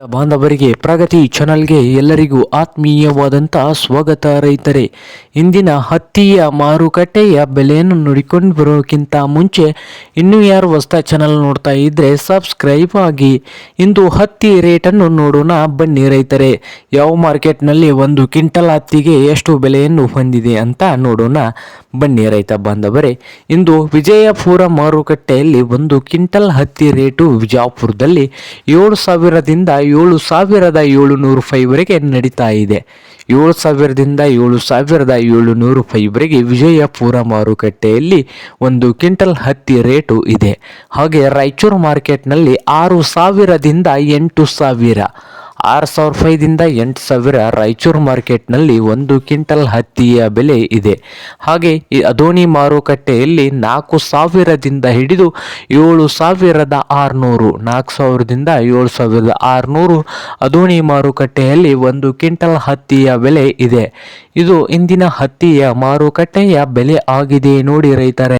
ಬಾಂಧವರಿಗೆ ಪ್ರಗತಿ ಚಾನಲ್ಗೆ ಎಲ್ಲರಿಗೂ ಆತ್ಮೀಯವಾದಂಥ ಸ್ವಾಗತ. ರೈತರೇ, ಇಂದಿನ ಹತ್ತಿಯ ಮಾರುಕಟ್ಟೆಯ ಬೆಲೆಯನ್ನು ನೋಡಿಕೊಂಡು ಬರೋಕ್ಕಿಂತ ಮುಂಚೆ ಇನ್ನೂ ಯಾರು ಹೊಸ ಚಾನಲ್ ನೋಡ್ತಾ ಇದ್ದರೆ ಸಬ್ಸ್ಕ್ರೈಬ್ ಆಗಿ. ಇಂದು ಹತ್ತಿ ರೇಟನ್ನು ನೋಡೋಣ ಬನ್ನಿ ರೈತರೇ. ಯಾವ ಮಾರ್ಕೆಟ್ನಲ್ಲಿ ಒಂದು ಕ್ವಿಂಟಲ್ ಹತ್ತಿಗೆ ಎಷ್ಟು ಬೆಲೆಯನ್ನು ಹೊಂದಿದೆ ಅಂತ ನೋಡೋಣ ಬನ್ನಿ ರೈತ ಬಾಂಧವರೇ. ಇಂದು ವಿಜಯಪುರ ಮಾರುಕಟ್ಟೆಯಲ್ಲಿ ಒಂದು ಕ್ವಿಂಟಲ್ ಹತ್ತಿ ರೇಟು ವಿಜಯಪುರದಲ್ಲಿ 7,000ದಿಂದ 7,700 ರೂಪಾಯಿವರೆಗೆ ನಡೀತಾ ಇದೆ. 7,000ದಿಂದ 7,700 ರೂಪಾಯಿವರೆಗೆ ವಿಜಯಪುರ ಮಾರುಕಟ್ಟೆಯಲ್ಲಿ ಒಂದು ಕ್ವಿಂಟಲ್ ಹತ್ತಿ ರೇಟು ಇದೆ. ಹಾಗೆ ರಾಯಚೂರು ಮಾರ್ಕೆಟ್ನಲ್ಲಿ 6,000ದಿಂದ 8,000, 6,000 ರೂಪಾಯಿದಿಂದ 8,000 ರಾಯಚೂರು ಮಾರ್ಕೆಟ್ನಲ್ಲಿ ಒಂದು ಕ್ವಿಂಟಲ್ ಹತ್ತಿಯ ಬೆಲೆ ಇದೆ. ಹಾಗೆ ಈ ಅದೋನಿ ಮಾರುಕಟ್ಟೆಯಲ್ಲಿ 4,000ದಿಂದ ಹಿಡಿದು 7,600, 4,000ದಿಂದ 7,600 ಅದೋನಿ ಮಾರುಕಟ್ಟೆಯಲ್ಲಿ ಒಂದು ಕ್ವಿಂಟಲ್ ಹತ್ತಿಯ ಬೆಲೆ ಇದೆ. ಇದು ಇಂದಿನ ಹತ್ತಿಯ ಮಾರುಕಟ್ಟೆಯ ಬೆಲೆ ಆಗಿದೆ ನೋಡಿ ರೈತರೇ.